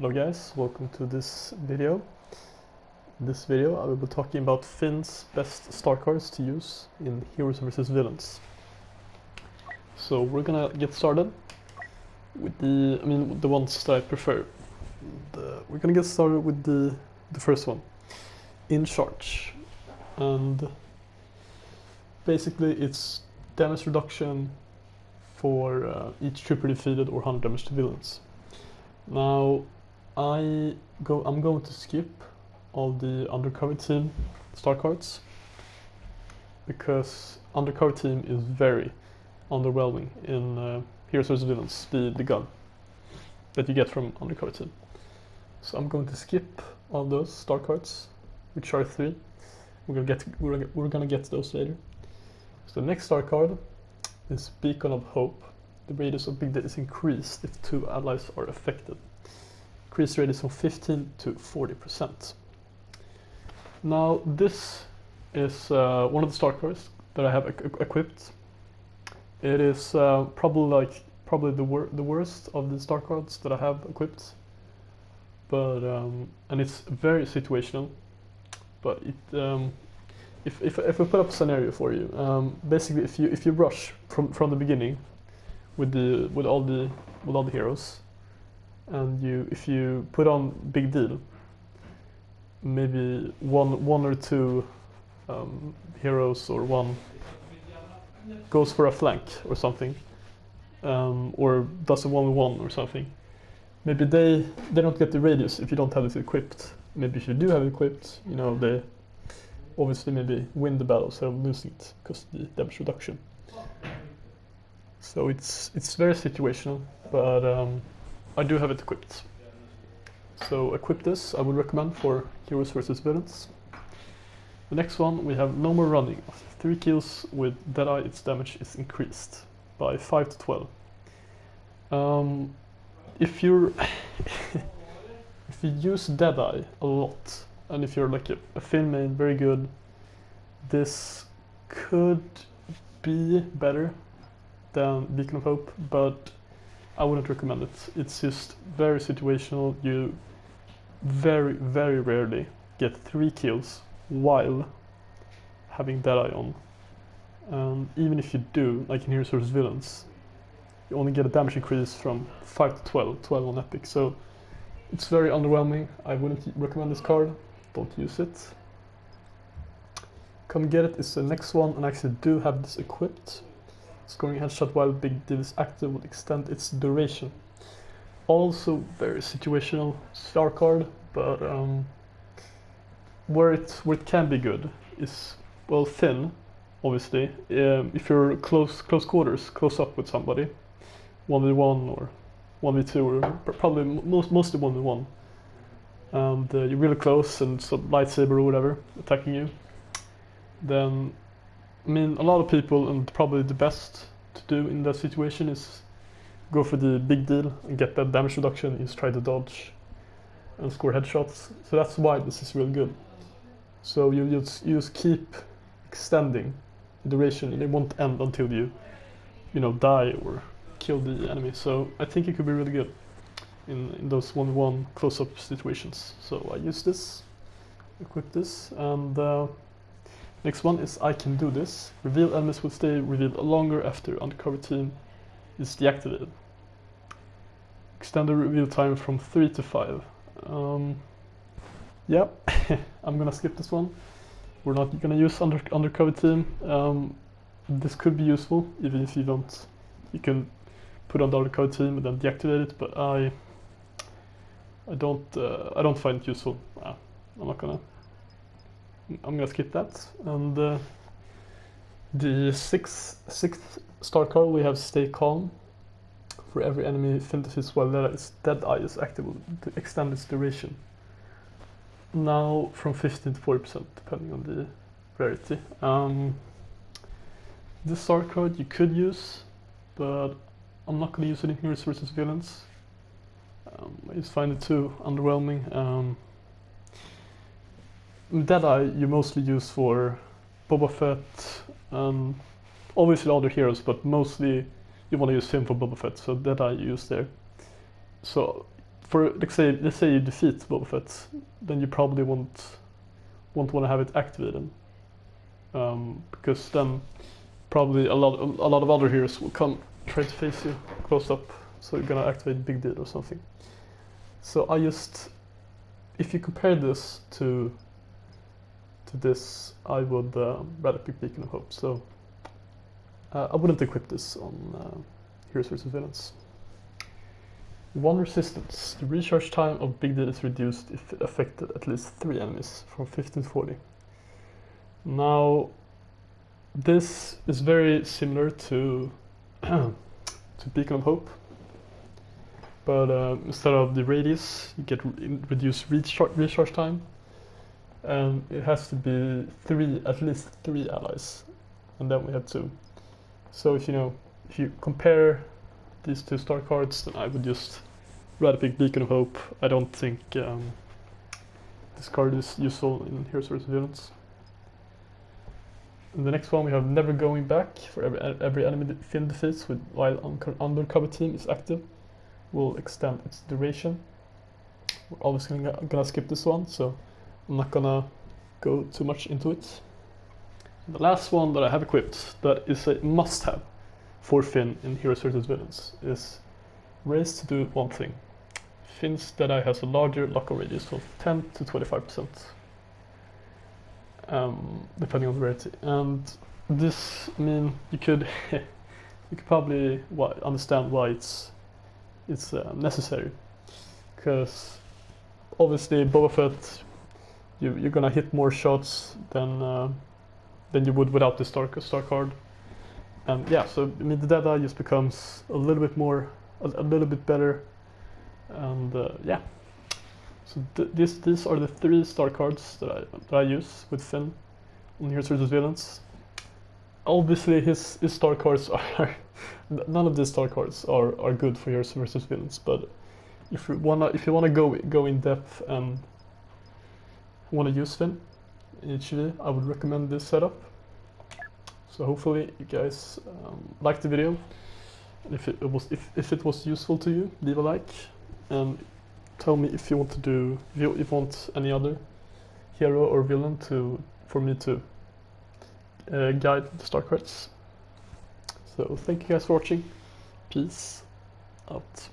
Hello guys, welcome to this video. In this video I will be talking about Finn's best star cards to use in Heroes vs Villains. So we're gonna get started with the ones that I prefer. We're gonna get started with the first one, In Charge. And basically it's damage reduction for each trooper defeated or 100 damage to villains. Now I'm going to skip all the Undercover Team star cards because Undercover Team is very underwhelming in Heroes vs Villains, the gun that you get from Undercover Team. So I'm going to skip all those star cards, which are 3. We're gonna get to those later. So the next star card is Beacon of Hope. The radius of big deal is increased if 2 allies are affected. Increase radius from 15 to 40%. Now this is one of the star cards that I have equipped. It is probably the worst of the star cards that I have equipped, but and it's very situational. But it if I put up a scenario for you, basically if you rush from the beginning with all the heroes, and if you put on big deal, maybe one or 2 heroes or one goes for a flank or something, or does a 1v1 or something. Maybe they don't get the radius if you don't have it equipped. Maybe if you do have it equipped, you know, they obviously maybe win the battle instead of losing it because of the damage reduction. So it's very situational, but I do have it equipped. So equip this, I would recommend for Heroes vs Villains. The next one, we have No More Running. After 3 kills with Deadeye, its damage is increased by 5 to 12. If you use Deadeye a lot, and if you're like a Finn main, very good, this could be better than Beacon of Hope, but I wouldn't recommend it. It's just very situational. You very rarely get 3 kills while having Deadeye on. And even if you do, like in Heroes vs Villains, you only get a damage increase from 5 to 12 on Epic. So it's very underwhelming. I wouldn't recommend this card. Don't use it. Come Get It is the next one, and I actually do have this equipped. Scoring a headshot while big deal is active will extend its duration. Also very situational star card, but where it can be good is, well, Finn, obviously. If you're close quarters, close up with somebody, 1v1 or 1v2, or probably mostly 1v1, and you're really close and some lightsaber or whatever attacking you, then I mean, a lot of people, and probably the best to do in that situation, is go for the big deal and get that damage reduction. You just try to dodge and score headshots. So that's why this is really good. So you just keep extending the duration, and it won't end until you die or kill the enemy. So I think it could be really good in those 1v1 close-up situations. So I use this, equip this, and next one is I Can Do This. Reveal enemies will stay revealed longer after Undercover Team is deactivated. Extend the reveal time from 3 to 5. Yeah, I'm gonna skip this one. We're not gonna use Undercover Team. This could be useful, even if you don't. You can put on the Undercover Team and then deactivate it, but I don't find it useful. I'm gonna skip that. And the sixth star card, we have Stay Calm. For every enemy Finn defeats while Deadeye is active to extend its duration. Now from 15 to 40%, depending on the rarity. This star card you could use, but I'm not gonna use it in Heroes vs Villains. I just find it too underwhelming. Deadeye you mostly use for Boba Fett, obviously other heroes, but mostly you want to use him for Boba Fett, so Deadeye you use there. So for let's say you defeat Boba Fett, then you probably won't want to have it activated, because then probably a lot of other heroes will come try to face you close up, so you're gonna activate Big Deal or something. So if you compare this to this, I would rather pick Beacon of Hope. So I wouldn't equip this on Heroes vs Villains. 1 resistance. The recharge time of Big Deal is reduced if it affected at least 3 enemies, from 15 to 40. Now, this is very similar to Beacon of Hope, but instead of the radius, you get reduced recharge time, and it has to be at least 3 allies, and then we have 2. So if you compare these 2 star cards, then I would just rather pick Beacon of Hope. I don't think this card is useful in Heroes vs Villains. And the next one we have Never Going Back. For every enemy Finn defeats while Undercover Team is active, will extend its duration. We're obviously gonna skip this one, so I'm not gonna go too much into it. The last one that I have equipped, that is a must-have for Finn in Heroes vs Villains, is Race to do one thing. Finn's Deadeye has a larger lock-on radius of 10 to 25%, depending on the rarity. And this, I mean, you could probably understand why it's necessary, because obviously Boba Fett, you're gonna hit more shots than you would without the star card. And yeah, so I mean the Deadeye just becomes a little bit better, and yeah. So these are the 3 star cards that I use with Finn on Heroes vs Villains. Obviously his star cards are none of these star cards are good for Heroes vs Villains, but if you wanna go in depth and wanna use Finn in HV, I would recommend this setup. So hopefully you guys liked the video. And if it was useful to you, leave a like, and tell me if you want any other hero or villain for me to guide the star cards. So thank you guys for watching. Peace out.